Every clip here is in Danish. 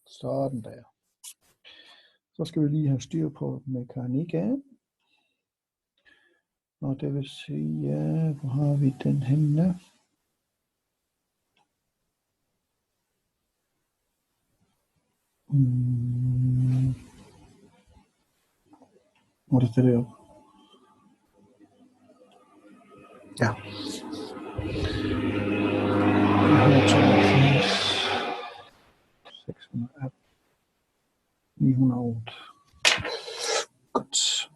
Sådan der. Så skal vi lige have styr på mekanikken. Og det vil sige, hvor har vi den henne? Hvor er det det op? Ja. 182, 618, 908. Godt.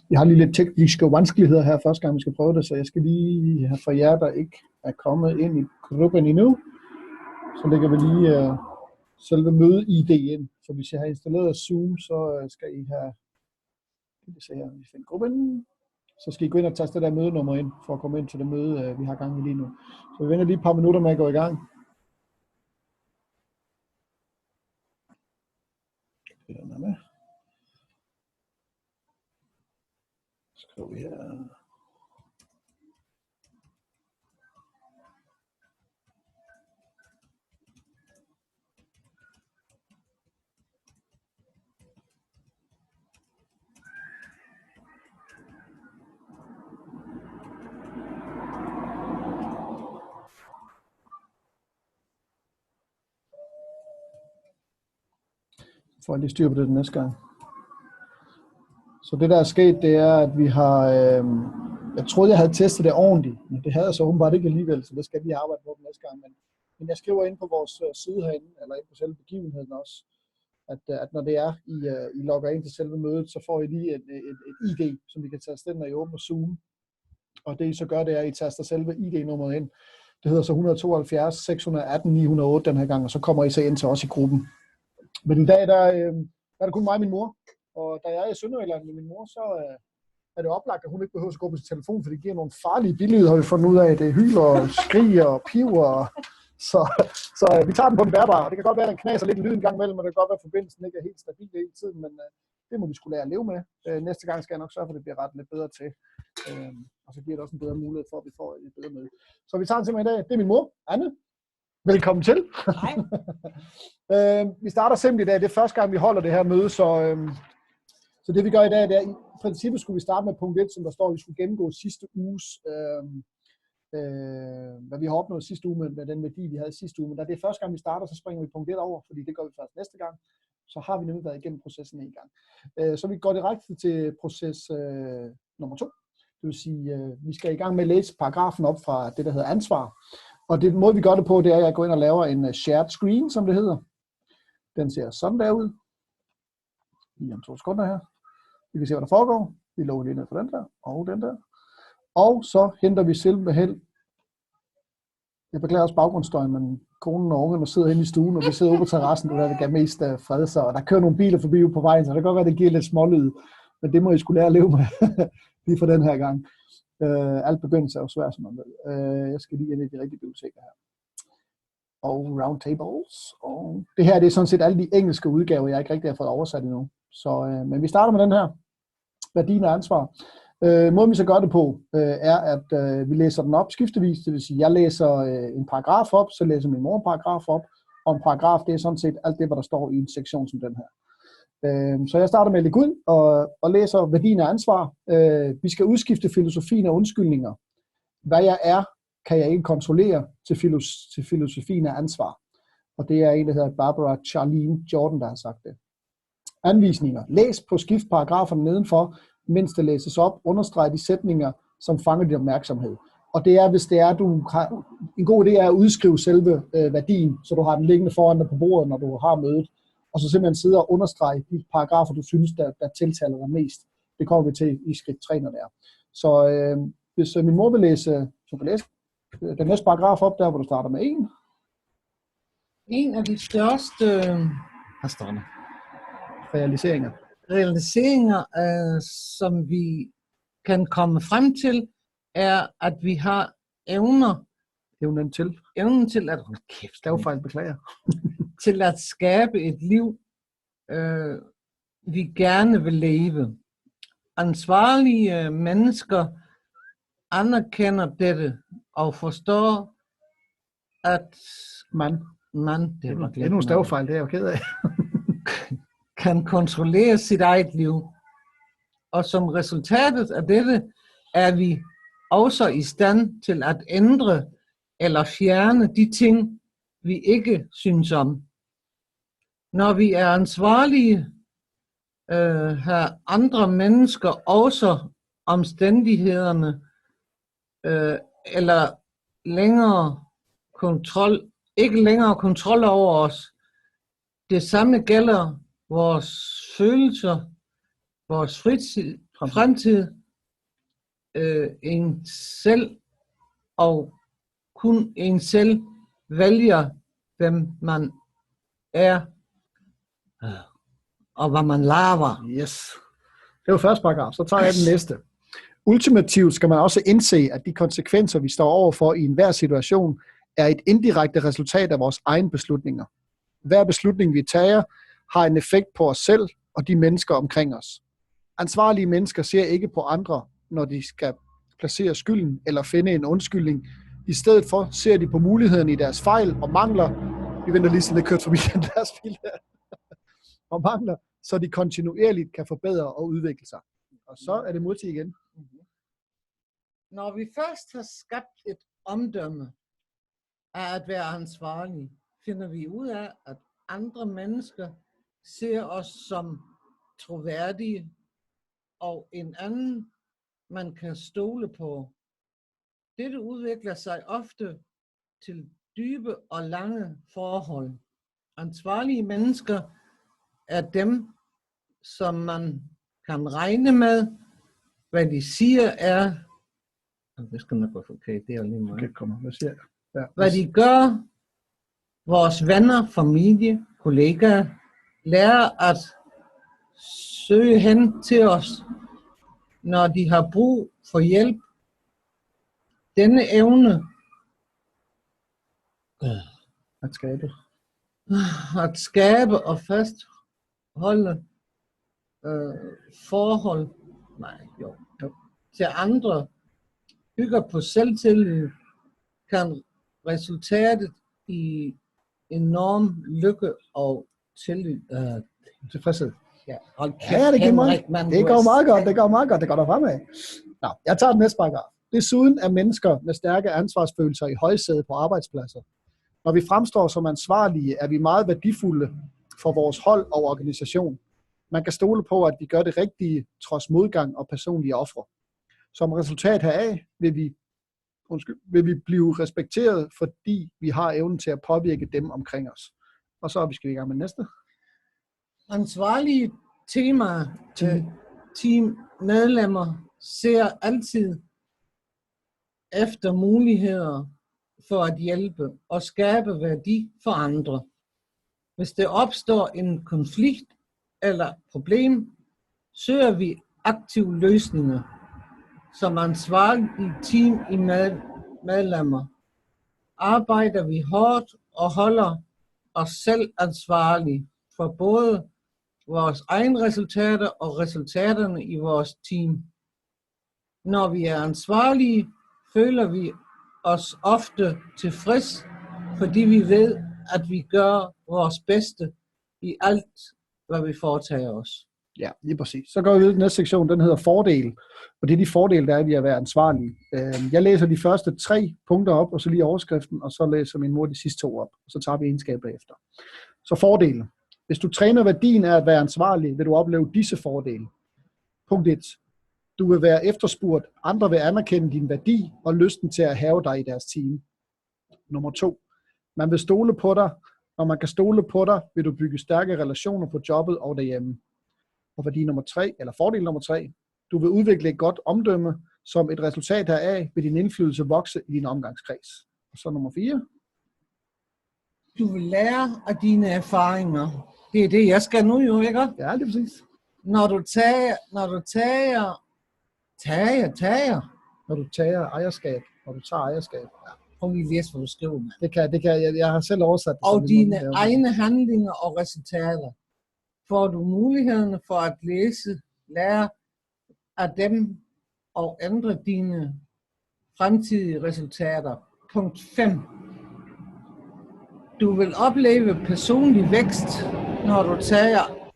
Jeg har lige lidt tekniske vanskeligheder her første gang, vi skal prøve det, så jeg skal lige have for jer, der ikke er kommet ind i gruppen endnu. Så lægger vi lige selve møde-ID ind. Så hvis jeg har installeret Zoom, så skal I have, vi finder gruppen. Så skal I gå ind og taste det der mødenummer ind, for at komme ind til det møde, vi har gang i lige nu. Så vi venter lige et par minutter med at gå i gang. Skriv vi her. Får jeg lige styr på det den næste gang. Så det der er sket, det er, at vi har, jeg troede jeg havde testet det ordentligt, men det havde jeg så åbenbart ikke alligevel, så det skal vi arbejde på den næste gang. Men jeg skriver ind på vores side herinde, eller ind på selve begivenheden også, at når det er, I logger ind til selve mødet, så får I lige et ID, som I kan taste ind, når I åbner Zoom. Og det I så gør, det er, at I taster selve ID-nummeret ind. Det hedder så 172 618 908 den her gang, og så kommer I så ind til os i gruppen. Men i dag, der er det kun mig og min mor. Og da jeg er i Sønderjylland med min mor, så er det oplagt, at hun ikke behøver at gå på sin telefon, for det giver nogle farlige billeder, har vi fundet ud af. Det hyler, skriger og piver. Så vi tager den på den bærbare. Det kan godt være, at den knaser lidt i lyden en gang imellem, og det kan godt være, at forbindelsen ikke er helt stabil hele tiden, men det må vi skulle lære at leve med. Næste gang skal jeg nok sørge for, at det bliver ret lidt bedre til. Og så giver det også en bedre mulighed for, at vi får et bedre møde. Så vi tager den simpelthen i dag. Det er min mor, Anne. Velkommen til. Hej. Vi starter simpelthen i dag. Det er første gang, vi holder det her møde, så det vi gør i dag, det er, i princippet skulle vi starte med punkt 1, som der står, at vi skulle gennemgå sidste uges, hvad vi har opnået sidste uge med den værdi, vi havde sidste uge. Men da det er første gang, vi starter, så springer vi punkt 1 over, fordi det gør vi først næste gang. Så har vi nemlig været igennem processen en gang. Så vi går direkte til proces nummer 2. Det vil sige, vi skal i gang med at læse paragrafen op fra det, der hedder ansvar. Og det måde, vi gør det på, det er, at jeg går ind og laver en shared screen, som det hedder. Den ser sådan der ud. Lige om 2 sekunder her. Vi kan se, hvad der foregår. Vi lukker lige ned for den der, og den der. Og så henter vi simpelthen, jeg beklager også baggrundsstøjen, men konen og ungerne sidder inde i stuen, og vi sidder ude på terrassen, der gav mest fred sig, og der kører nogle biler forbi på vejen, så det kan godt være, det giver lidt smålyd, men det må I skulle lære at leve med, lige for den her gang. Alt begyndelse er jo svært, som man ved. Jeg skal lige ind i de rigtige biblioteker her. Og roundtables. Og det her det er sådan set alle de engelske udgaver, jeg ikke rigtig har fået oversat endnu. Så, men vi starter med den her. Værdien af ansvar. Måden vi så gør det på, er at vi læser den op skiftevis. Det vil sige, jeg læser en paragraf op, så læser min mor en paragraf op. Og en paragraf, det er sådan set alt det, hvad der står i en sektion som den her. Så jeg starter med at lægge ud og læser værdien af ansvar. Vi skal udskifte filosofien af undskyldninger. Hvad jeg er, kan jeg ikke kontrollere til filosofien af ansvar. Og det er en, der hedder Barbara Charlene Jordan, der har sagt det. Anvisninger. Læs på skiftparagraferne nedenfor, mens det læses op. Understreg de sætninger, som fanger din opmærksomhed. Og det er, hvis det er, du har, en god idé er at udskrive selve værdien, så du har den liggende foran dig på bordet, når du har mødet. Og så simpelthen sidde og understrege de paragrafer, du synes, der tiltaler dig mest. Det kommer vi til i skridt 3, når det er. Så hvis min mor vil læse, så kan læse den næste paragraf op, der hvor du starter med 1. En af de største realiseringer, som vi kan komme frem til, er, at vi har evnen til at til at skabe et liv, vi gerne vil leve. Ansvarlige mennesker anerkender dette og forstår, at det er nogle stavefejl, det er jeg jo ked af. kan kontrollere sit eget liv. Og som resultatet af dette er vi også i stand til at ændre eller fjerne de ting, vi ikke synes om. Når vi er ansvarlige, har andre mennesker også omstændighederne eller ikke længere kontrol over os. Det samme gælder vores følelser, vores fremtid, en selv, og kun en selv vælger, hvem man er, og hvad man laver. Yes. Det var første paragraf. Så tager jeg den næste. Ultimativt skal man også indse, at de konsekvenser, vi står overfor i enhver situation, er et indirekte resultat af vores egne beslutninger. Hver beslutning, vi tager, har en effekt på os selv og de mennesker omkring os. Ansvarlige mennesker ser ikke på andre, når de skal placere skylden eller finde en undskyldning. I stedet for ser de på mulighederne i deres fejl og mangler. Vi venter lige sådan, det kørt forbi den deres bil der. Og mangler, så de kontinuerligt kan forbedre og udvikle sig. Og så er det modtaget igen. Når vi først har skabt et omdømme af at være ansvarlig, finder vi ud af, at andre mennesker ser os som troværdige og en anden, man kan stole på. Dette udvikler sig ofte til dybe og lange forhold. Ansvarlige mennesker er dem, som man kan regne med, hvad de siger er. Det skal nok være forkert, det er lige meget. Okay, kommer. Hvad siger jeg? Ja. Hvad de gør, vores venner, familie, kollegaer, lærer at søge hen til os, når de har brug for hjælp. Denne evne at skabe og fastholde forhold til andre bygger på selvtillid, kan resultatet i enorm lykke og tilfredshed. Ja, det går meget godt. Det går meget godt. Det går der fremad. Nå, jeg tager den næste paragraf. Desuden er mennesker med stærke ansvarsfølelser i højsædet på arbejdspladser. Når vi fremstår som ansvarlige, er vi meget værdifulde for vores hold og organisation. Man kan stole på, at vi gør det rigtige, trods modgang og personlige ofre. Som resultat heraf vil vi blive respekteret, fordi vi har evnen til at påvirke dem omkring os. Og så skal vi i gang med næste. Ansvarlige teammedlemmer ser altid efter muligheder for at hjælpe og skabe værdi for andre. Hvis der opstår en konflikt eller problem, søger vi aktive løsninger. Som ansvarlige teammedlemmer arbejder vi hårdt og holder os selv ansvarlige for både vores egne resultater og resultaterne i vores team. Når vi er ansvarlige, føler vi os ofte tilfreds, fordi vi ved, at vi gør vores bedste i alt, hvad vi foretager os. Ja, lige præcis. Så går vi videre til næste sektion, den hedder fordele. Og det er de fordele, der er ved at være ansvarlige. Jeg læser de første 3 punkter op, og så lige overskriften, og så læser min mor de sidste 2 op, og så tager vi egenskaber efter. Så fordele. Hvis du træner værdien af at være ansvarlig, vil du opleve disse fordele. Punkt 1. Du vil være efterspurgt. Andre vil anerkende din værdi og lysten til at have dig i deres team. Nummer 2. Man vil stole på dig. Når man kan stole på dig, vil du bygge stærke relationer på jobbet og derhjemme. Og værdi nummer 3, eller fordel nummer 3. Du vil udvikle et godt omdømme. Som et resultat heraf vil din indflydelse vokse i din omgangskreds. Og så nummer 4. Du vil lære af dine erfaringer. Det er det, jeg skal nu jo, ikke? Ja, det er præcis. Når du tager ejerskab, når du tager ejerskab. Ja. Prøv lige at læse, hvad du skriver, man. Det kan jeg har selv oversat det. Og dine egne handlinger og resultater. Får du mulighederne for at lære af dem og ændre dine fremtidige resultater. Punkt 5. Du vil opleve personlig vækst, når du tager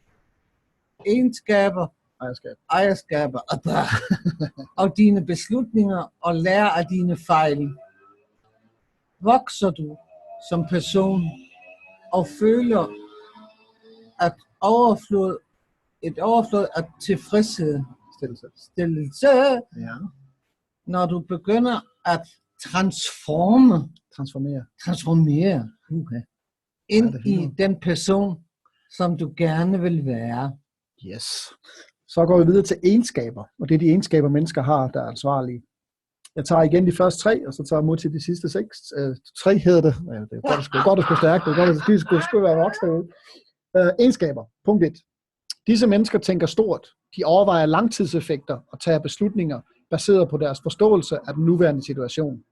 egenskaber, ejerskaber og dine beslutninger og lære af dine fejl. Vokser du som person og føler at et overflod af tilfredshed, stillelse, Ja. når du begynder at transformere ind i den person, som du gerne vil være. Yes. Så går vi videre til egenskaber, og det er de egenskaber, mennesker har, der er ansvarlige. Jeg tager igen de første 3, og så tager jeg mod til de sidste 6. 3 hedder det. Ja, det er godt at skulle stærkt. Det er godt, at de skulle være voksne. Egenskaber. Punkt 1. Disse mennesker tænker stort. De overvejer langtidseffekter og tager beslutninger baseret på deres forståelse af den nuværende situation.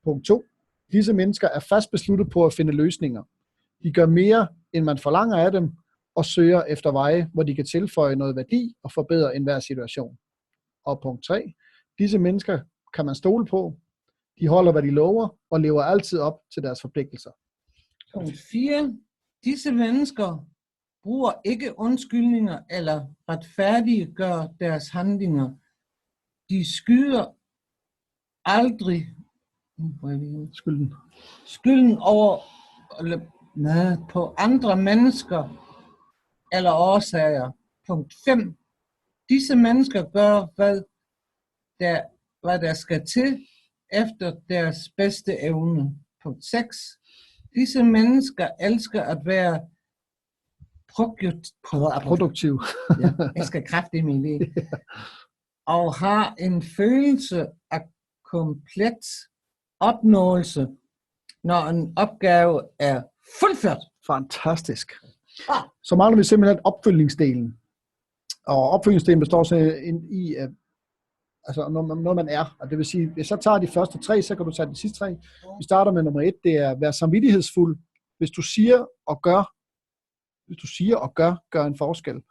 Punkt 2. Disse mennesker er fast besluttet på at finde løsninger. De gør mere, end man forlanger af dem, og søger efter veje, hvor de kan tilføje noget værdi og forbedre enhver situation. Og punkt 3. Disse mennesker kan man stole på. De holder, hvad de lover, og lever altid op til deres forpligtelser. Punkt 4. Disse mennesker bruger ikke undskyldninger eller retfærdiggør deres handlinger. De skyder aldrig skylden over på andre mennesker eller årsager. Punkt 5. Disse mennesker gør, hvad der skal til efter deres bedste evne. Punkt 6. Disse mennesker elsker at være produktiv. Ja, jeg skal kraftigt med det. Og har en følelse af komplet opnåelse, når en opgave er fuldført. Fantastisk. Så mangler vi simpelthen opfølgningsdelen. Og opfølgningsdelen består så i, altså når man er. Og det vil sige, hvis jeg tager de første 3, så kan du tage de sidste 3. Vi starter med nummer 1, det er at være samvittighedsfuld. Hvis du siger og gør en forskel. Det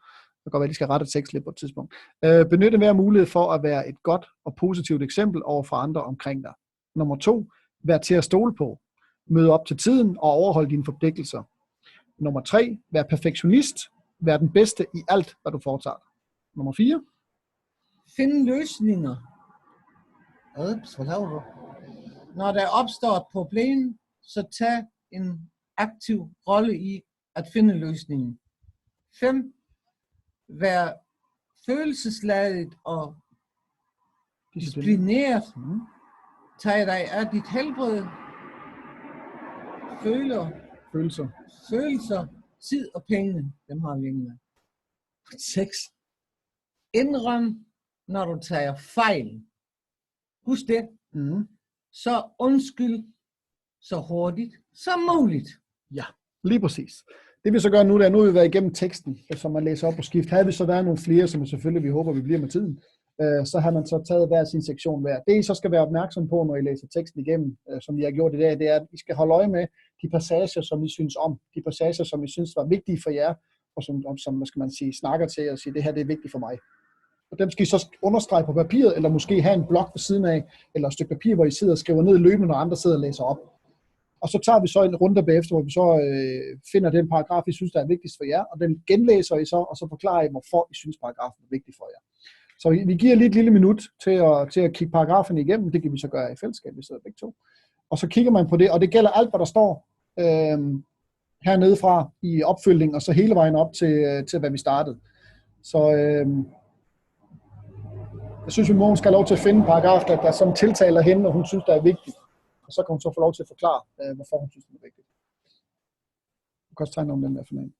kan godt være, at de skal rette tekst lidt på et tidspunkt. Benytte hver mulighed for at være et godt og positivt eksempel over for andre omkring dig. Nummer 2, vær til at stole på. Møde op til tiden og overholde dine forpligtelser. Nummer 3, vær perfektionist. Vær den bedste i alt, hvad du foretager. Nummer 4. Find løsninger. Når der opstår et problem, så tag en aktiv rolle i at finde løsningen. 5. Vær følelsesladet og disciplineret. Tag dig af dit helbred. Følelser, tid og penge. Dem har vi ingen af. 6. Indrøm, når du tager fejl. Husk det. Så undskyld så hurtigt som muligt. Ja, lige præcis. Det vi så gør nu, det er, nu har vi været igennem teksten, som man læser op på skift. Havde vi så været nogle flere, som selvfølgelig vi håber, vi bliver med tiden, så har man så taget hver sin sektion hver. Det I så skal være opmærksom på, når I læser teksten igennem, som vi har gjort i dag, det er, at I skal holde øje med de passager, som I synes om. De passager, som I synes var vigtige for jer, og som hvad skal man sige, snakker til og siger, det her det er vigtigt for mig. Og dem skal I så understrege på papiret, eller måske have en blok ved siden af, eller et stykke papir, hvor I sidder og skriver ned løbende, når andre sidder og læser op. Og så tager vi så en runde bagefter, hvor vi så finder den paragraf, I synes, der er vigtigst for jer, og den genlæser I så, og så forklarer I, hvorfor I synes, paragrafen er vigtig for jer. Så vi giver lige et lille minut til at kigge paragrafen igennem. Det kan vi så gøre i fællesskab, vi sidder begge to. Og så kigger man på det, og det gælder alt, hvad der står hernede fra i opfølgning, og så hele vejen op til hvad vi startede. Så jeg synes, at Mogens skal have lov til at finde en paragraf, der som tiltaler hende, og hun synes, der er vigtigt. Og så kan hun så få lov til at forklare, hvorfor hun synes, det er vigtigt. Du kan også tegne om den der fornemmelse.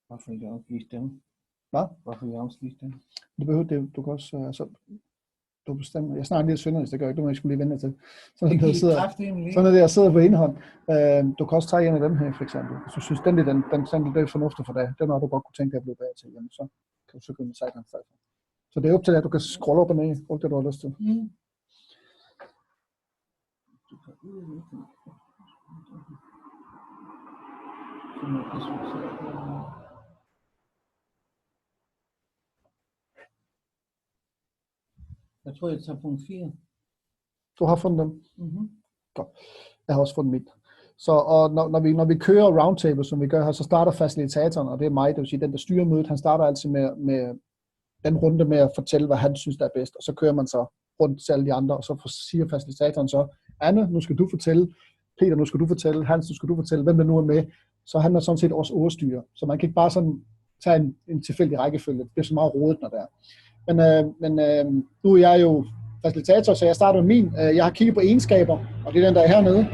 Hvorfor vil jeg omslige dem? Hvad? Hvorfor vil jeg omslige dem? Det behøver det. Du kan også, altså, du bestemmer. Jeg snakker lidt sønderligt, det gør ikke. Det må jeg skulle lige vente til. Sådan er det, jeg sidder på indhånd. Du kan også tage en af dem her, for eksempel. Hvis du synes, den er fornuftig for dig, den har du godt kunne tænke dig at blive bedre til, jamen, så kan du så gå ind og tage den. Så det er op til dig, at du kan scrolle op og ned, alt det, du har lyst til. Jeg tror, jeg tager punkt 4. Du har fundet dem? Godt. Jeg har også fundet mit. Så og når vi kører roundtable, som vi gør her, så starter facilitatoren, og det er mig, det vil sige den, der styrer mødet, han starter altid med den runde med at fortælle, hvad han synes, der er bedst, og så kører man så rundt til alle de andre, og så siger facilitatoren så, Anne, nu skal du fortælle, Peter, nu skal du fortælle, Hans, nu skal du fortælle, hvem der nu er med. Så han er sådan set også ordstyrer, så man kan ikke bare sådan tage en tilfældig rækkefølge. Det bliver så meget rodet, når det er. Men nu er jeg jo facilitator, så jeg starter med min. Jeg har kigget på egenskaber, og det er den, der er hernede.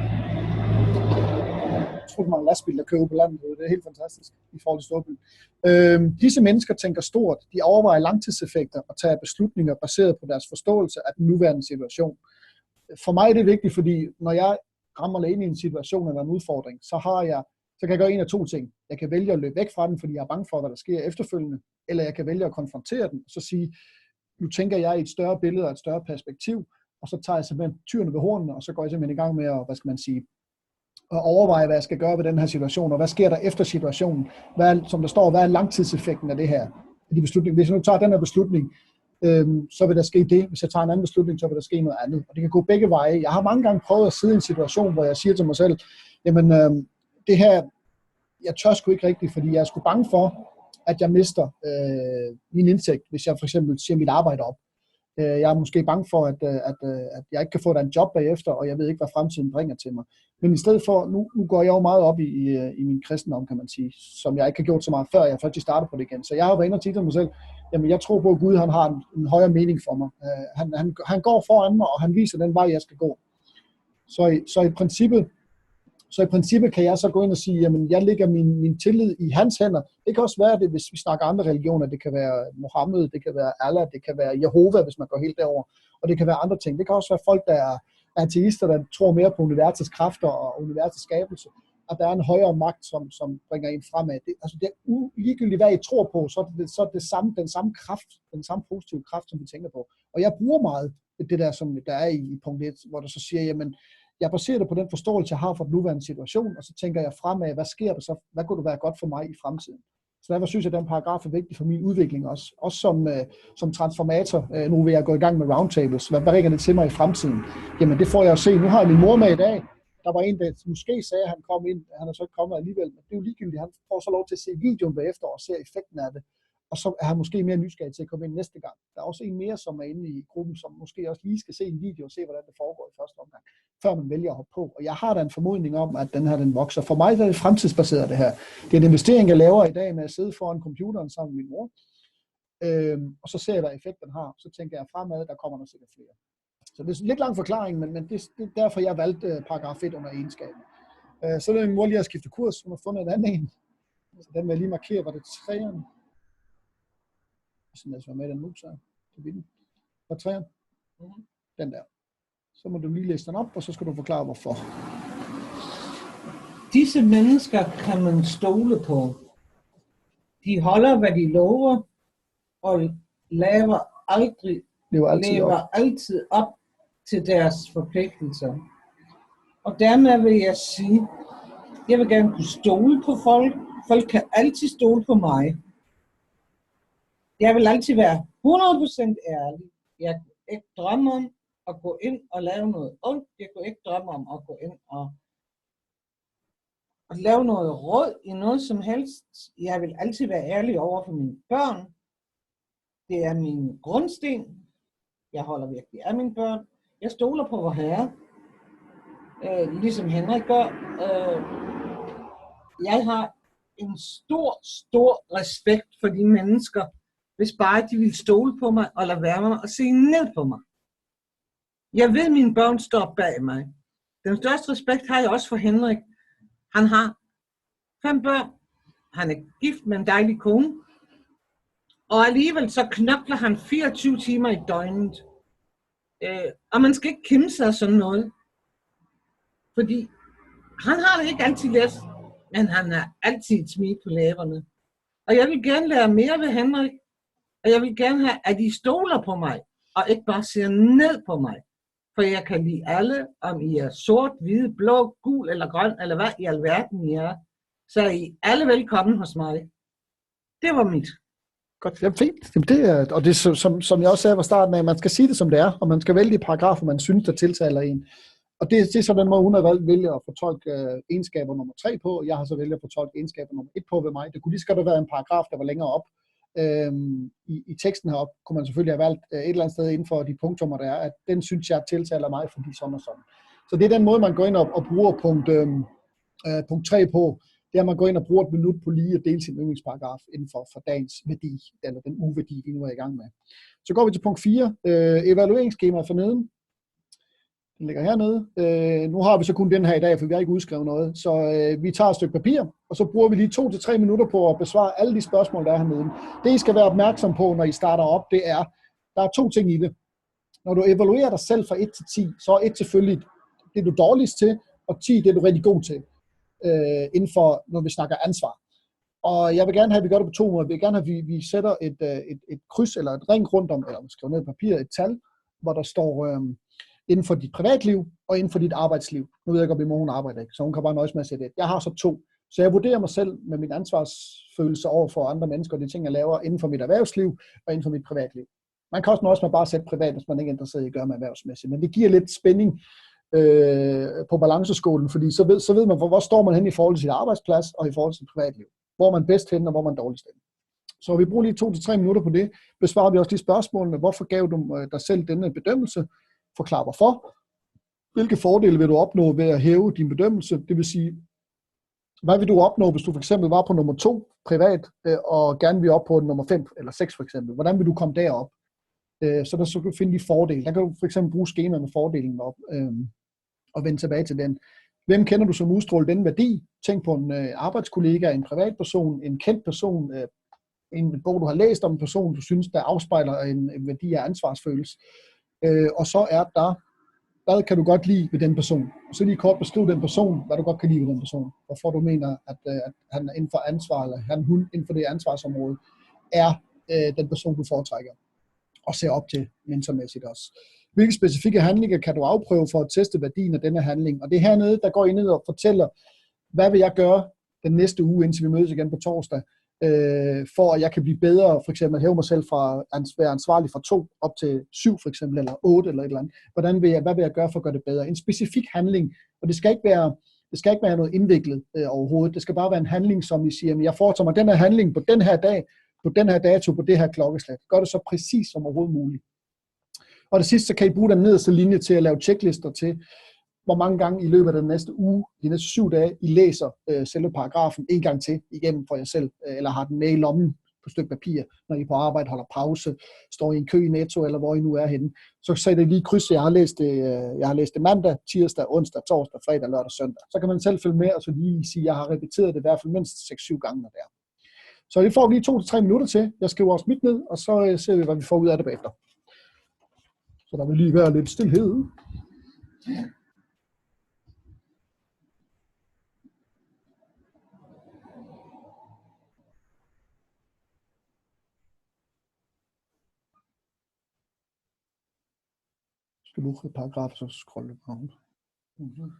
Jeg tror, det er mange lastbiler, der kører på landet. Det er helt fantastisk i forhold til storby. Disse mennesker tænker stort. De overvejer langtidseffekter og tager beslutninger baseret på deres forståelse af den nuværende situation. For mig er det vigtigt, fordi når jeg rammer ind i en situation eller en udfordring, så kan jeg gøre en af to ting. Jeg kan vælge at løbe væk fra den, fordi jeg er bange for, hvad der sker efterfølgende, eller jeg kan vælge at konfrontere den, og så sige, nu tænker jeg i et større billede og et større perspektiv, og så tager jeg simpelthen tyrene ved hornene, og så går jeg simpelthen i gang med at overveje, hvad jeg skal gøre ved den her situation, og hvad sker der efter situationen? Hvad er langtidseffekten af det her? De beslutninger. Hvis jeg nu tager den her beslutning, så vil der ske det. Hvis jeg tager en anden beslutning, så vil der ske noget andet. Og det kan gå begge veje. Jeg har mange gange prøvet at sidde i en situation, hvor jeg siger til mig selv, jamen det her, jeg tør sgu ikke rigtigt, fordi jeg er sgu bange for, at jeg mister min indtægt, hvis jeg for eksempel siger mit arbejde op. Jeg er måske bange for, at jeg ikke kan få en job bagefter, og jeg ved ikke, hvad fremtiden bringer til mig. Men i stedet for, nu går jeg jo meget op i min kristendom, kan man sige, som jeg ikke har gjort så meget før, jeg faktisk startede på det igen. Så jeg har været inde og titlet mig selv, jamen jeg tror på, at Gud han har en højere mening for mig. Han går foran mig, og han viser den vej, jeg skal gå. Så i princippet kan jeg så gå ind og sige, jamen jeg lægger min tillid i hans hænder. Det kan også være det, hvis vi snakker andre religioner. Det kan være Mohammed, det kan være Allah, det kan være Jehova, hvis man går helt derover, og det kan være andre ting. Det kan også være folk, der er ateister, der tror mere på universets kræfter og universets skabelse, at der er en højere magt, som bringer en fremad. Det er ligegyldigt, hvad I tror på, så er det den samme kraft, den samme positive kraft, som vi tænker på. Og jeg bruger meget det der, som der er i punkt 1, hvor der så siger, jamen, jeg baserer det på den forståelse, jeg har for den nuværende situation, og så tænker jeg fremad, hvad sker der så? Hvad kunne det være godt for mig i fremtiden? Så derfor synes jeg, at den paragraf er vigtig for min udvikling også. Også som transformator. Nu vil jeg gå i gang med roundtables. Hvad bringer det til mig i fremtiden? Jamen det får jeg at se. Nu har jeg min mor med i dag. Der var en, der måske sagde, at han kom ind. Han er så ikke kommet alligevel. Men det er jo ligegyldigt. Han får så lov til at se videoen bagefter og se effekten af det. Og så er han måske mere nysgerrig til at komme ind næste gang. Der er også en mere, som er inde i gruppen, som måske også lige skal se en video og se, hvordan det foregår i første omgang, før man vælger at hoppe på. Og jeg har da en formodning om, at den vokser. For mig er det fremtidsbaseret det her. Det er en investering, jeg laver i dag med at sidde foran computeren sammen med min mor. Og så ser jeg, hvad effekten har. Så tænker jeg fremad, der kommer der sikkert flere. Så det er lidt lang forklaring, men det er derfor, jeg valgte paragraf 1 under egenskaben. Så er min mor lige at skifte kurs. Hun har fundet en anden en. Så den vil jeg lige markere, var det 3'eren. Så lad os være med den nu, så det vil den. Og 3'eren. Den der. Så må du lige læse den op, og så skal du forklare, hvorfor. Disse mennesker kan man stole på. De holder, hvad de lover, og lever altid op til deres forpligtelser. Og dermed vil jeg sige, jeg vil gerne kunne stole på folk. Folk kan altid stole på mig. Jeg vil altid være 100% ærlig. Jeg kunne ikke drømme om at gå ind og lave noget ondt. Jeg kunne ikke drømme om at gå ind og lave noget råd i noget som helst. Jeg vil altid være ærlig over for mine børn. Det er min grundsten. Jeg holder virkelig af mine børn. Jeg stoler på vor Herre. Ligesom Henrik gør. Jeg har en stor respekt for de mennesker, hvis bare de vil stole på mig og lade være med og se ned på mig. Jeg ved, at mine børn står bag mig. Den største respekt har jeg også for Henrik. Han har 5 børn. Han er gift med en dejlig kone. Og alligevel så knokler han 24 timer i døgnet. Og man skal ikke kimse af sådan noget. Fordi han har det ikke altid let, men han har altid et smil på læberne. Og jeg vil gerne lære mere ved Henrik. Og jeg vil gerne have, at I stoler på mig, og ikke bare ser ned på mig. For jeg kan lide alle, om I er sort, hvide, blå, gul eller grøn, eller hvad i alverden I er. Så er I alle velkommen hos mig. Det var mit. Godt, ja, fint. Jamen det er, og det er, som jeg også sagde fra starten af, man skal sige det som det er, og man skal vælge de paragrafer, man synes, der tiltaler en. Og det er så den måde, hun har valgt vælge at fortolke egenskaber nummer 3 på. Jeg har så vælget at fortolke egenskaber nummer 1 på ved mig. Det kunne lige så godt have været en paragraf, der var længere op. I teksten heroppe kunne man selvfølgelig have valgt et eller andet sted inden for de punktummer, der er, at den synes jeg tiltaler mig, fordi sådan og sådan. Så det er den måde, man går ind og bruger punkt 3 på. Det er, at man går ind og bruger et minut på lige at dele sin yndlingsparagraf inden for dagens værdi, eller den uværdi, vi nu er i gang med. Så går vi til punkt 4, evalueringsskemaet for neden. Den ligger hernede. Nu har vi så kun den her i dag, for vi har ikke udskrevet noget. Så vi tager et stykke papir, og så bruger vi lige 2 til 3 minutter på at besvare alle de spørgsmål, der er hernede. Det, I skal være opmærksom på, når I starter op, det er, der er 2 ting i det. Når du evaluerer dig selv fra 1 til 10, så er 1 selvfølgelig det, du er dårligst til, og 10 det, du er rigtig god til, inden for, når vi snakker ansvar. Og jeg vil gerne have, at vi gør det på 2 måder. Jeg vil gerne have, at vi sætter et kryds eller et ring rundt om, eller skriver ned på papiret, et tal, hvor der står inden for dit privatliv og inden for dit arbejdsliv. Nu ved jeg godt, at hun arbejder ikke, så hun kan bare nøjes med at sætte et. Jeg har så 2. Så jeg vurderer mig selv med min ansvarsfølelse over for andre mennesker, og de ting, jeg laver inden for mit erhvervsliv og inden for mit privatliv. Man kan også nøjes med bare at sætte privat, hvis man ikke er interesseret i at gøre med erhvervsmæssigt. Men det giver lidt spænding på balanceskolen, fordi så ved man, hvor står man hen i forhold til sit arbejdsplads og i forhold til sit privatliv. Hvor er man bedst hen, og hvor er man dårligst hen. Så vi bruger lige 2 til 3 minutter på det. Besvarer vi også lige spørgsmålene. Hvorfor gav du dig selv denne bedømmelse? Forklar hvorfor. Hvilke fordele vil du opnå ved at hæve din bedømmelse? Det vil sige, hvad vil du opnå, hvis du for eksempel var på nummer 2 privat, og gerne vil op på nummer 5 eller 6 for eksempel? Hvordan vil du komme derop? Så der så kan du finde de fordele. Der kan du for eksempel bruge skemaet med fordelen op og vende tilbage til den. Hvem kender du som udstråler den værdi? Tænk på en arbejdskollega, en privatperson, en kendt person, en bog, du har læst om en person, du synes, der afspejler en værdi af ansvarsfølelse. Og så er der, hvad kan du godt lide ved den person? Og så lige kort beskrive den person, hvad du godt kan lide ved den person. Hvorfor du mener, at han inden for ansvar, eller hun inden for det ansvarsområde, er den person, du foretrækker og ser op til mentormæssigt også. Hvilke specifikke handlinger kan du afprøve for at teste værdien af denne handling? Og det er hernede, der går I ned og fortæller, hvad vil jeg gøre den næste uge, indtil vi mødes igen på torsdag, for at jeg kan blive bedre, for eksempel hæve mig selv fra at være ansvarlig fra 2 op til 7 for eksempel, eller 8 eller et eller andet. Hvad vil jeg gøre for at gøre det bedre? En specifik handling, og det skal ikke være noget indviklet overhovedet. Det skal bare være en handling, som I siger, jeg foretager mig den her handling på den her dag, på den her dato, på det her klokkeslæt. Gør det så præcis som overhovedet muligt. Og det sidste, så kan I bruge den nederste linje til at lave checklister til, hvor mange gange i løbet af den næste uge, de næste 7 dage, I læser selve paragrafen en gang til igennem for jer selv, eller har den med i lommen på et stykke papir, når I på arbejde holder pause, står i en kø i Netto, eller hvor I nu er henne. Så sætter I lige kryds, jeg har læst det mandag, tirsdag, onsdag, torsdag, fredag, lørdag, søndag. Så kan man selv følge med, og så lige sige, at jeg har repeteret det i hvert fald mindst 6-7 gange der. Så det får vi lige 2 til 3 minutter til. Jeg skriver også mit ned, og så ser vi, hvad vi får ud af det bagefter. Så der vil lige være lidt stilhed. Skal du have paragraf, så scrolle på. Mm-hmm.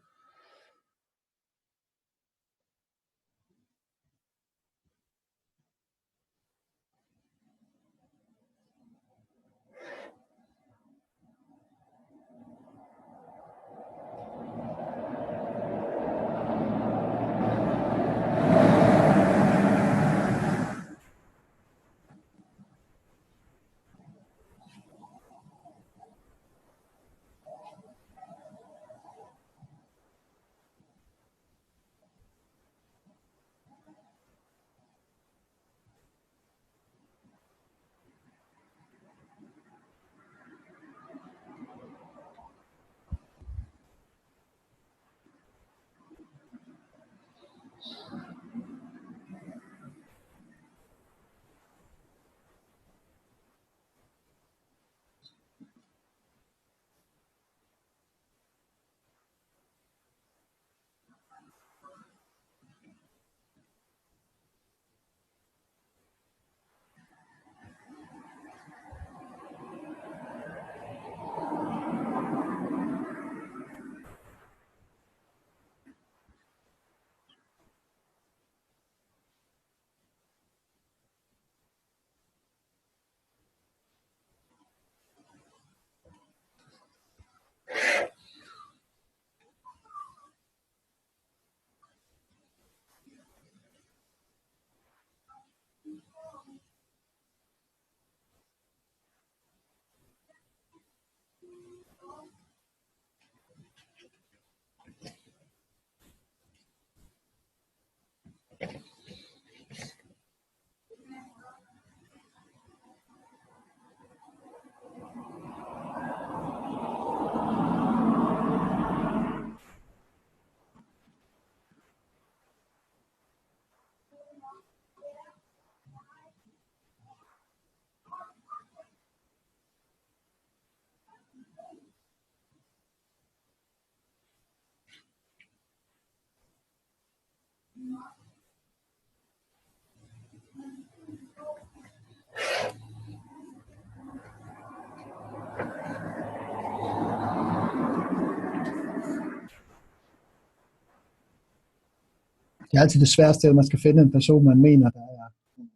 Det er altid det sværeste, at man skal finde en person, man mener,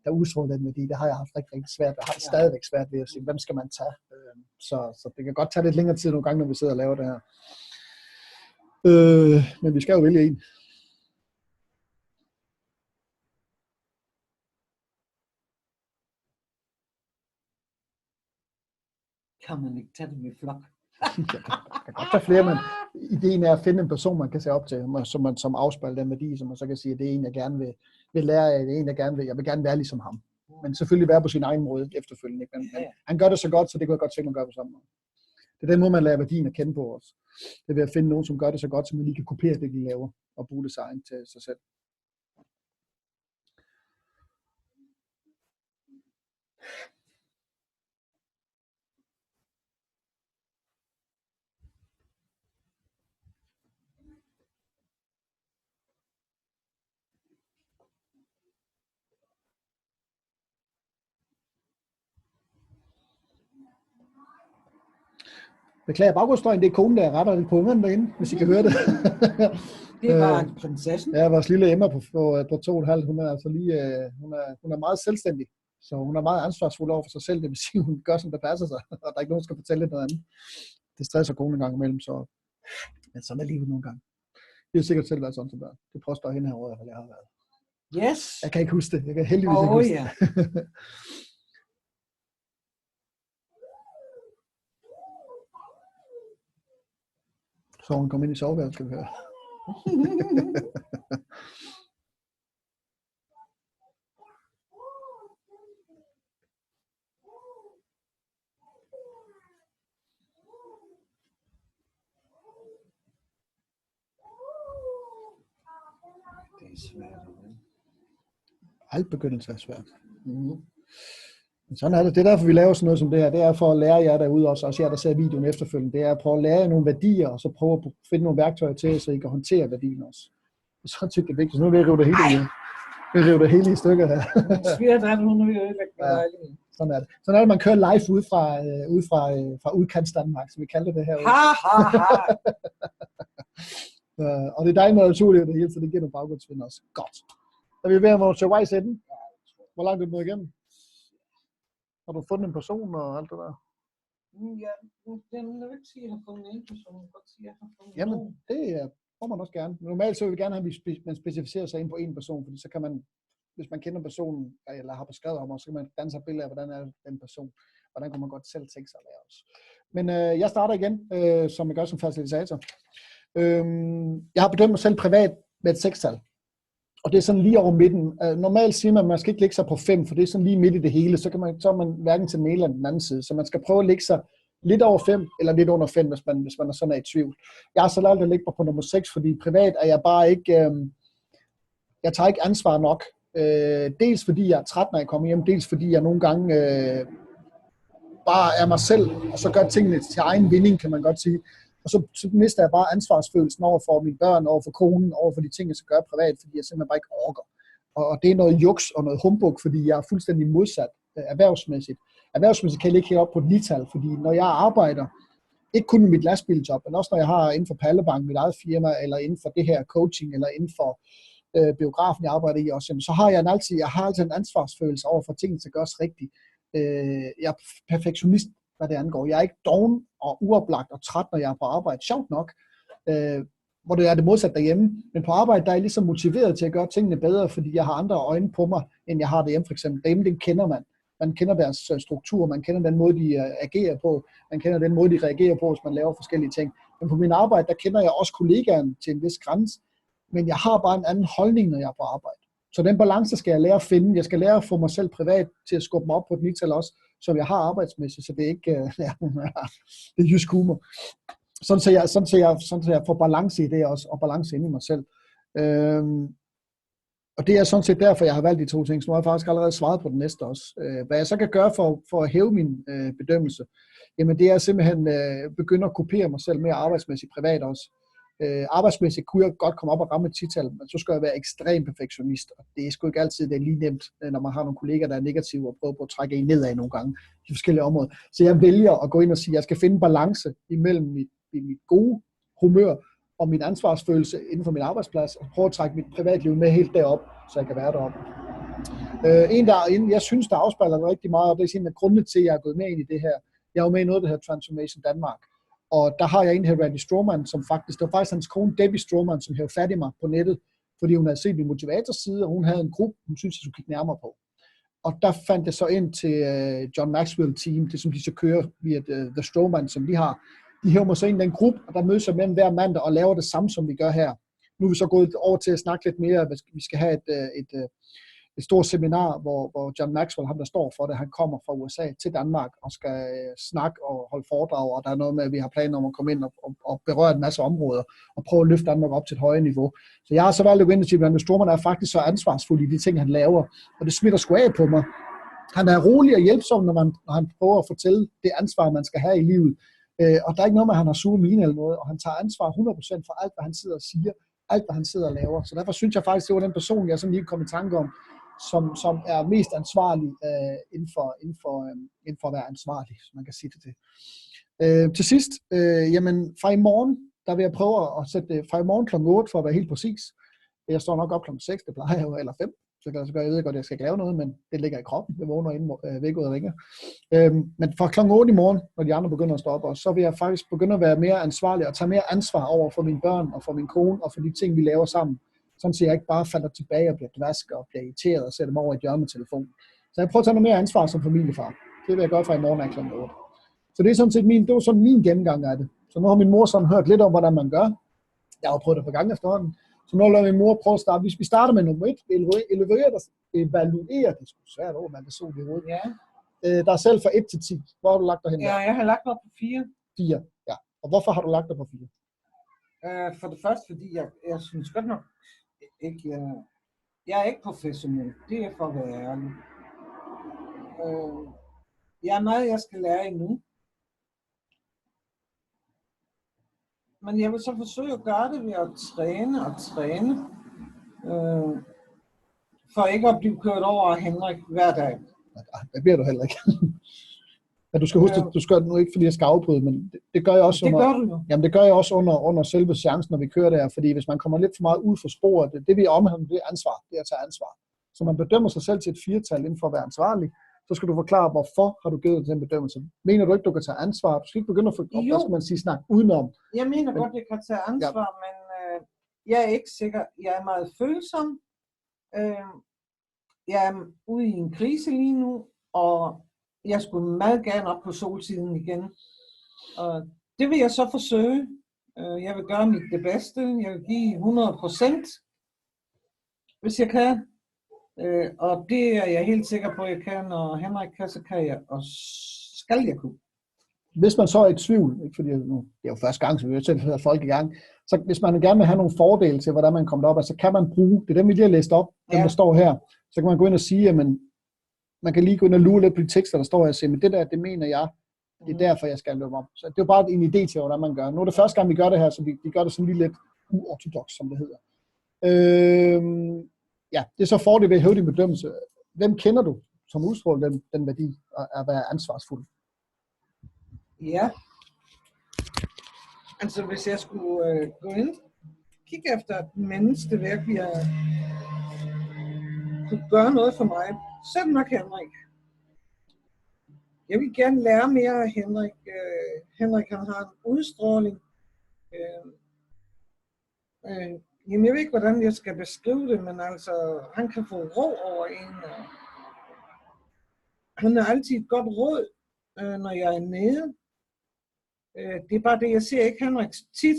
der udstråler den værdi. Det har jeg haft rigtig svært. Jeg har stadigvæk svært ved at sige, hvem skal man tage? Så det kan godt tage lidt længere tid nogle gange, når vi sidder og laver det her. Men vi skal jo vælge en. Kan man ikke tage dem i flok? Jeg kan godt tage flere, men ideen er at finde en person, man kan se op til, som afspejler den værdi, som man så kan sige, at det er en, jeg gerne vil lære af, det er en, jeg vil gerne være ligesom ham. Men selvfølgelig være på sin egen måde efterfølgende. Men han gør det så godt, så det kan jeg godt tænke, man gør på samme måde. Det er den måde, man lærer værdien at kende på også. Det er ved at finde nogen, som gør det så godt, så man lige kan kopiere det, de laver, og bruge design til sig selv. Beklager baggrundsstøjen, det er konen, der retter lidt på ungerne derinde, hvis I kan høre det. Det var prinsessen. Ja, vores lille Emma på 2,5, hun er altså hun er meget selvstændig, så hun er meget ansvarsfuld over for sig selv, det vil sige, hun gør, som der passer sig, og der er ikke nogen, der skal fortælle noget andet. Det stresser konen en gang imellem, så men sådan er livet nogle gange. Det har sikkert selv været sådan som børn. Det påstår hende herovre, hvad jeg har været. Yes. Jeg kan ikke huske det. Jeg kan heldigvis ikke huske det. Så hun kom ind i soveværelset, skal vi høre. Det er svært. Alt begyndelse er svært. Men sådan er det. Det er derfor, vi laver sådan noget som det her. Det er for at lære jer derude, også jer, der ser videoen efterfølgende. Det er at prøve at lære jer nogle værdier, og så prøve at finde nogle værktøjer til, så I kan håndtere værdien også. Og så synes jeg, det er vigtigt. Nu vil jeg rive det hele i. Vi river det hele i stykker her. Svært er det, nu vil jeg ødelægge det. Sådan er det. Sådan er det, man kører live ud fra udkants Danmark, så vi kalder det her. Og det er dejligt med naturligt det hele, så det giver nogle baggrundsvind også. Godt. Så vi er ved at være til vejs ende. Hvor langt er du nået igennem? Har du fundet en person og alt det der? Ja, jeg vil ikke sige, at jeg har fundet en person. Jeg vil godt sige, at jeg har fundet Jamen, det får man også gerne. Normalt så vil vi gerne have, at man specificerer sig ind på en person, fordi så kan man, hvis man kender personen, eller har beskrevet om, så kan man danne sig et billede af, hvordan er den person. Hvordan kan man godt selv tænke sig at lære os. Men jeg starter igen, som jeg gør som facilitator. Jeg har bedømt mig selv privat med et 6-tal. Og det er sådan lige over midten. Normalt siger man, at man skal ikke lægge sig på 5, for det er sådan lige midt i det hele. Så er man hverken til den ene eller den anden side. Så man skal prøve at lægge sig lidt over 5, eller lidt under 5, hvis man er sådan i tvivl. Jeg har så lært at lægge mig på nummer 6, fordi privat er jeg bare ikke... jeg tager ikke ansvar nok. Dels fordi jeg er træt, når jeg kommer hjem. Dels fordi jeg nogle gange bare er mig selv, og så gør tingene til egen vinding, kan man godt sige. Og så mister jeg bare ansvarsfølelsen over for mine børn, over for konen, over for de ting, jeg skal gøre privat, fordi jeg simpelthen bare ikke orker. Og det er noget juks og noget humbug, fordi jeg er fuldstændig modsat erhvervsmæssigt. Erhvervsmæssigt kan jeg ligge helt op på et 9-tal, fordi når jeg arbejder, ikke kun med mit lastbiljob, men også når jeg har inden for Pallebank, mit eget firma, eller inden for det her coaching, eller inden for biografen, jeg arbejder i også, så har jeg altid en ansvarsfølelse over for tingene, der gøres rigtigt. Jeg er perfektionist, hvad det angår. Jeg er ikke doven og uoplagt og træt, når jeg er på arbejde. Sjovt nok, hvor det er det modsatte derhjemme. Men på arbejde, der er jeg ligesom motiveret til at gøre tingene bedre, fordi jeg har andre øjne på mig, end jeg har derhjemme for eksempel. Derhjemme, den kender man. Man kender deres struktur, man kender den måde, de agerer på, man kender den måde, de reagerer på, hvis man laver forskellige ting. Men på min arbejde, der kender jeg også kollegaen til en vis grænse, men jeg har bare en anden holdning, når jeg er på arbejde. Så den balance skal jeg lære at finde. Jeg skal lære at få mig selv privat til at skubbe mig op på et 9-tal også, som jeg har arbejdsmæssigt, så det er ikke det er jysk humor. Sådan så jeg får balance i det også, og balance inde i mig selv. Og det er sådan set derfor, jeg har valgt de to ting. Så nu har jeg faktisk allerede svaret på den næste også. Hvad jeg så kan gøre for at hæve min bedømmelse, jamen det er simpelthen begynde at kopiere mig selv mere arbejdsmæssigt privat også. Arbejdsmæssigt kunne jeg godt komme op og ramme et 10-tal, men så skal jeg være ekstrem perfektionist, og det er sgu ikke altid det er lige nemt, når man har nogle kolleger, der er negative og prøver på at trække en nedad nogle gange i forskellige områder. Så jeg vælger at gå ind og sige, at jeg skal finde balance imellem mit gode humør og min ansvarsfølelse inden for min arbejdsplads, og prøve at trække mit privatliv med helt derop, så jeg kan være deroppe. Jeg synes, der afspejler det rigtig meget, og det er en af grundene til, at jeg er gået med ind i det her. Jeg er jo med i noget, der hedder Transformation Danmark. Og der har jeg en her, Randy Stroman, som faktisk, det var faktisk hans kone, Debbie Stroman, som havde fat i mig på nettet, fordi hun havde set min motivatorside, og hun havde en gruppe, hun synes, jeg skulle kigge nærmere på. Og der fandt jeg så ind til John Maxwell Team, det som de så kører via The Stroman, som de har. De hæver mig så ind i den gruppe, og der mødes jeg med hver mandag og laver det samme, som vi gør her. Nu er vi så gået over til at snakke lidt mere. Vi skal have et stort seminar, hvor John Maxwell, ham der står for det, han kommer fra USA til Danmark og skal snakke og holde foredrag, og der er noget med, at vi har planer om at komme ind og berøre en masse områder og prøve at løfte Danmark op til et højere niveau. Så jeg har så valgt at gå ind og sige, at Stroman er faktisk så ansvarsfuld i de ting, han laver, og det smitter sgu af på mig. Han er rolig og hjælpsom, når han prøver at fortælle det ansvar, man skal have i livet. Og der er ikke noget med, at han har sure mine eller noget, og han tager ansvar 100% for alt, hvad han sidder og siger, alt, hvad han sidder og laver. Så derfor synes jeg faktisk, det var den person, jeg sådan lige kom i tanke om, som er mest ansvarlig inden for at være ansvarlig, så man kan sige det til. Til sidst, fra i morgen, der vil jeg prøve at sætte det fra i morgen kl. 8 for at være helt præcis. Jeg står nok op kl. 6, det plejer jeg jo, eller 5. Så jeg ved godt, at jeg skal ikke lave noget, men det ligger i kroppen. Jeg vågner inden vækket ringer. Men fra kl. 8 i morgen, når de andre begynder at stå op, så vil jeg faktisk begynde at være mere ansvarlig og tage mere ansvar over for mine børn og for min kone og for de ting, vi laver sammen. Sådan så jeg ikke bare falder tilbage og bliver dvask og bliver irriteret og sætter mig over i et hjørne med telefonen. Så jeg prøver at tage noget mere ansvar som familiefar. Det vil jeg gøre fra i morgen af kl. 8. Så det er sådan set min gennemgang af det. Så nu har min mor sådan hørt lidt om, hvordan man gør. Jeg har prøvet det på gang efterhånden. Så nu lader min mor prøve at starte. Hvis vi starter med nummer 1, evaluere det. Det er svært ord, man kan så det i hovedet. Ja. Der er selv fra 1 til 10. Hvor har du lagt dig hen? Ja, jeg har lagt mig på 4. 4, ja. Og hvorfor har du lagt dig på 4? For det første, fordi jeg synes godt nok ikke, jeg er ikke professionel. Det er for at være ærlig. Jeg er meget, jeg skal lære endnu. Men jeg vil så forsøge at gøre det ved at træne. For ikke at blive kørt over af Henrik hver dag. Det bliver du heller ikke. Men du skal huske, du skal nu ikke, fordi jeg skal afbryde, men det gør jeg også det gør jeg også under selve chancen, når vi kører der, fordi hvis man kommer lidt for meget ud for sporet, det vi omhandler, det er ansvar, det er at tage ansvar. Så man bedømmer sig selv til et 4-tal inden for at være ansvarlig, så skal du forklare, hvorfor har du givet dig den bedømmelse. Mener du ikke, du kan tage ansvar? Du skal ikke begynde at snakke udenom. Jeg mener godt, jeg kan tage ansvar, men jeg er ikke sikker. Jeg er meget følsom. Jeg er ude i en krise lige nu, og jeg skulle meget gerne op på solsiden igen. Og det vil jeg så forsøge. Jeg vil gøre det bedste. Jeg vil give 100%, hvis jeg kan. Og det er jeg helt sikker på, at jeg kan. Og Henrik kan, så kan jeg, og skal jeg kunne. Hvis man så er i tvivl, ikke fordi det er jo første gang, så vi har selv hørt folk i gang, så hvis man gerne vil have nogle fordele til, hvordan man kommer op, så kan man bruge, det er dem, vi lige har læst op, dem der står her, så kan man gå ind og sige, at man kan lige gå ind og lure lidt på de tekster, der står her og sige, men det der, det mener jeg, det er derfor, jeg skal løbe om. Så det er jo bare en idé til, hvordan man gør. Nu er det første gang, vi gør det her, så vi gør det sådan lige lidt uortodoks, som det hedder. Det er så fordel ved at hæve din bedømmelse. Hvem kender du, som udstråler den værdi at være ansvarsfuld? Ja. Altså, hvis jeg skulle gå ind og kigge efter et menneske, der virkelig kunne gøre noget for mig, så er det nok Henrik. Jeg vil gerne lære mere af Henrik. Henrik, han har en udstråling. Jeg ved ikke, hvordan jeg skal beskrive det, men altså, han kan få ro over en. Han har altid et godt råd, når jeg er nede. Det er bare det, jeg ser ikke Henrik tit.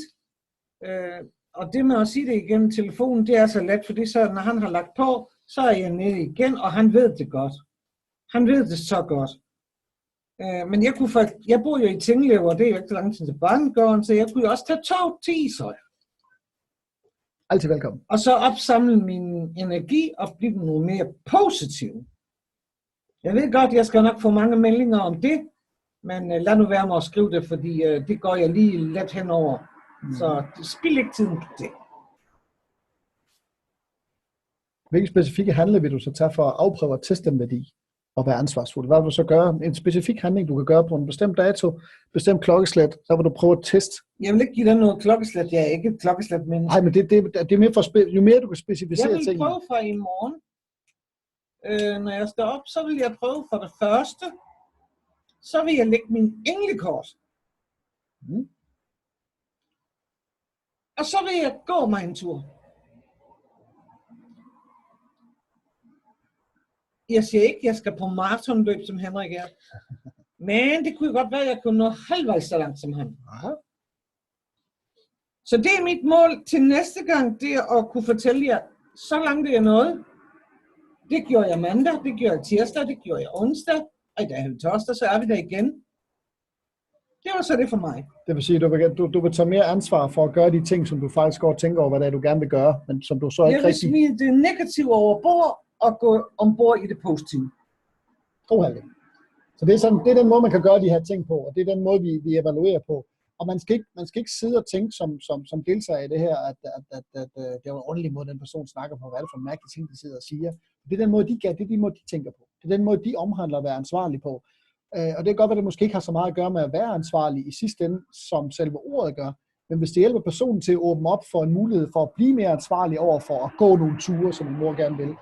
Og det med at sige det igennem telefonen, det er så let, fordi så, når han har lagt på, så er jeg nede igen, og han ved det godt. Han ved det så godt. Men jeg bor jo i Tinglev, og det er jo ikke så lang tid til Banegården, så jeg kunne jo også tage tog til Ishøj. Altid velkommen. Og så opsamle min energi og blive noget mere positiv. Jeg ved godt, jeg skal nok få mange meldinger om det, men lad nu være med at skrive det, fordi det går jeg lige let henover. Så spil ikke tiden på det. Hvilke specifikke handlinger vil du så tage for at afprøve og teste den værdi og være ansvarsfuld? Hvad vil du så gøre? En specifik handling, du kan gøre på en bestemt dato, bestemt klokkeslæt, så vil du prøve at teste. Jeg vil ikke give dig noget klokkeslæt. Jeg er ikke et klokkeslæt menneske. Nej, men det er mere for jo mere du kan specificere tingene. Jeg vil tingene. prøve for i morgen. Når jeg står op, så vil jeg prøve for det første. Så vil jeg lægge min englekort. Og så vil jeg gå mig en tur. Jeg siger ikke, at jeg skal på maratonløb, som Henrik er. Men det kunne godt være, at jeg kunne nå halvvejs så langt som han. Aha. Så det er mit mål til næste gang, det er at kunne fortælle jer, så langt det er noget. Det gjorde jeg mandag, det gjorde jeg tirsdag, det gjorde jeg onsdag, og i dag er vi torsdag, så er vi der igen. Det var så det for mig. Det vil sige, at du vil tage mere ansvar for at gøre de ting, som du faktisk går og tænker over, hvad det er, du gerne vil gøre, men som du så ikke rigtig... Jeg vil smide det negative over bord og gå ombord i det positive. God handling. Så det er den måde, man kan gøre de her ting på, og det er den måde, vi evaluerer på. Og man skal ikke sidde og tænke som deltager i det her, at det er jo en ordentlig måde, den person snakker på, hvad er det for en mærkelig ting, de sidder og siger. Det er den måde, det er de måde, de tænker på. Det er den måde, de omhandler at være ansvarlig på. Og det kan godt være, at det måske ikke har så meget at gøre med at være ansvarlig i sidste ende, som selve ordet gør. Men hvis det hjælper personen til at åbne op for en mulighed for at blive mere ansvarlig over for at gå nogle ture, som min mor gerne vil,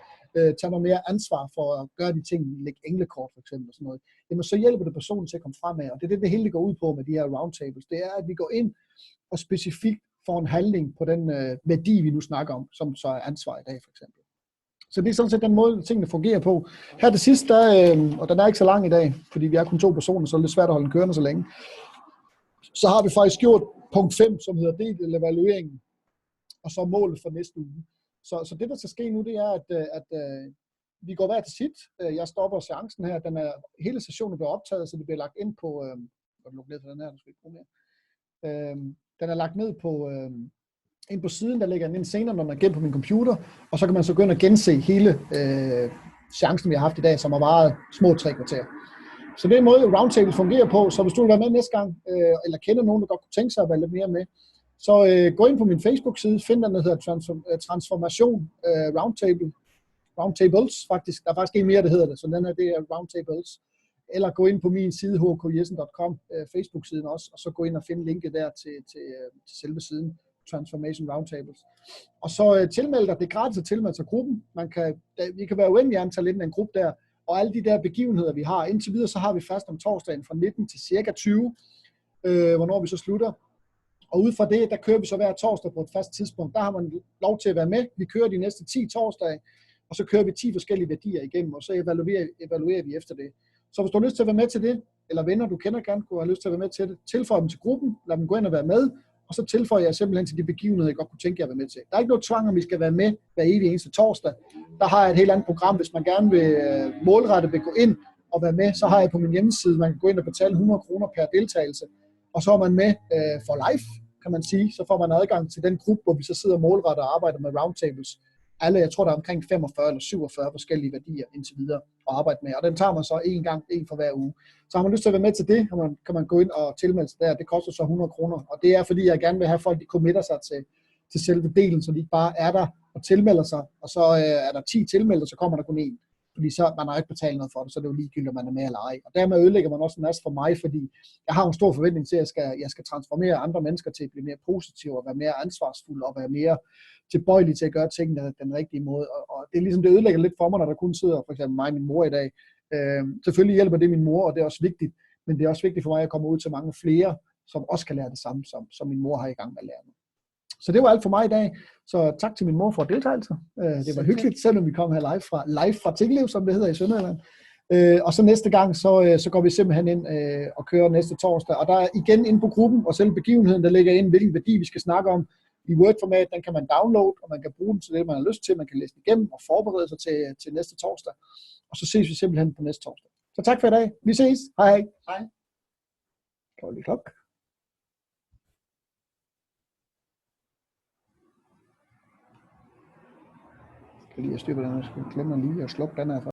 tage noget mere ansvar for at gøre de ting, lægge englekort for eksempel og sådan noget, jamen så hjælper det personen til at komme fremad. Og det er det hele går ud på med de her roundtables. Det er, at vi går ind og specifikt får en handling på den værdi, vi nu snakker om, som så er ansvar i dag for eksempel. Så det er sådan set den måde, tingene fungerer på. Her til sidst, og den er ikke så lang i dag, fordi vi er kun 2 personer, så er det lidt svært at holde den kørende så længe. Så har vi faktisk gjort punkt 5, som hedder del eller evalueringen, og så målet for næste uge. Så det, der skal ske nu, det er, at vi går hver til sit. Jeg stopper seancen her. Hele sessionen bliver optaget, så det bliver lagt ind på... den er lagt ned på... ind på siden, der ligger den ind senere, når man er gennem på min computer, og så kan man så gå ind og gense hele seancen, vi har haft i dag, som har varet små 3 kvarter. Så det er en måde, roundtable fungerer på, så hvis du vil være med næste gang, eller kender nogen, der godt kunne tænke sig at være lidt mere med, så gå ind på min Facebook-side, find den, der hedder Transformation Roundtables, faktisk. Der er faktisk en mere, der hedder det, så den her, det er Roundtables. Eller gå ind på min side, hkjessen.com, Facebook-siden også, og så gå ind og finde linket der til selve siden, Transformation Roundtables. Og så tilmeld dig, det er gratis at tilmelde sig gruppen. Vi kan være uendelige antal inden en gruppe der, og alle de der begivenheder, vi har. Indtil videre, så har vi fast om torsdagen fra 19 til cirka 20, hvornår vi så slutter. Og ud fra det, der kører vi så hver torsdag på et fast tidspunkt. Der har man lov til at være med. Vi kører de næste 10 torsdage, og så kører vi 10 forskellige værdier igennem, og så evaluerer vi efter det. Så hvis du har lyst til at være med til det, eller venner, du kender gerne, kunne have lyst til at være med til det, tilføj dem til gruppen, lad dem gå ind og være med, og så tilføjer jeg simpelthen til de begivenheder, jeg godt kunne tænke jer at være med til. Der er ikke noget tvang, om vi skal være med hver evig eneste torsdag. Der har jeg et helt andet program, hvis man gerne vil målrette vil gå ind og være med, så har jeg på min hjemmeside, man kan gå ind og betale 100 kroner per deltagelse, og så er man med for life, kan man sige, så får man adgang til den gruppe, hvor vi så sidder målrettet og arbejder med roundtables. Alle, jeg tror, der er omkring 45 eller 47 forskellige værdier indtil videre at arbejde med, og den tager man så en for hver uge. Så har man lyst til at være med til det, kan man gå ind og tilmelde sig der. Det koster så 100 kroner, og det er, fordi jeg gerne vil have folk, de committer sig til selve delen, så de ikke bare er der og tilmelder sig, og så er der 10 tilmelder, så kommer der kun 1. Fordi så man har ikke betalt noget for det, så det er jo ligegyldigt, om man er med eller ej. Og dermed ødelægger man også en masse for mig, fordi jeg har en stor forventning til, at jeg skal transformere andre mennesker til at blive mere positive og være mere ansvarsfulde og være mere tilbøjelige til at gøre tingene den rigtige måde. Og det er ligesom, det ødelægger lidt for mig, når der kun sidder for eksempel mig og min mor i dag. Selvfølgelig hjælper det min mor, og det er også vigtigt, men det er også vigtigt for mig at komme ud til mange flere, som også kan lære det samme, som min mor har i gang med at lære mig. Så det var alt for mig i dag. Så tak til min mor for deltagelse. Det var hyggeligt, selvom vi kom her live fra Tinglev, som det hedder i Sønderjylland. Og så næste gang, så går vi simpelthen ind og kører næste torsdag. Og der er igen inde på gruppen, og selv begivenheden, der ligger ind, hvilken værdi vi skal snakke om. I Word-format, den kan man downloade, og man kan bruge den til det, man har lyst til. Man kan læse den igennem og forberede sig til næste torsdag. Og så ses vi simpelthen på næste torsdag. Så tak for i dag. Vi ses. Hej hej. Hej. Klok. Jeg kan lige styre på den her. Jeg skal glemme lige at slukke den her.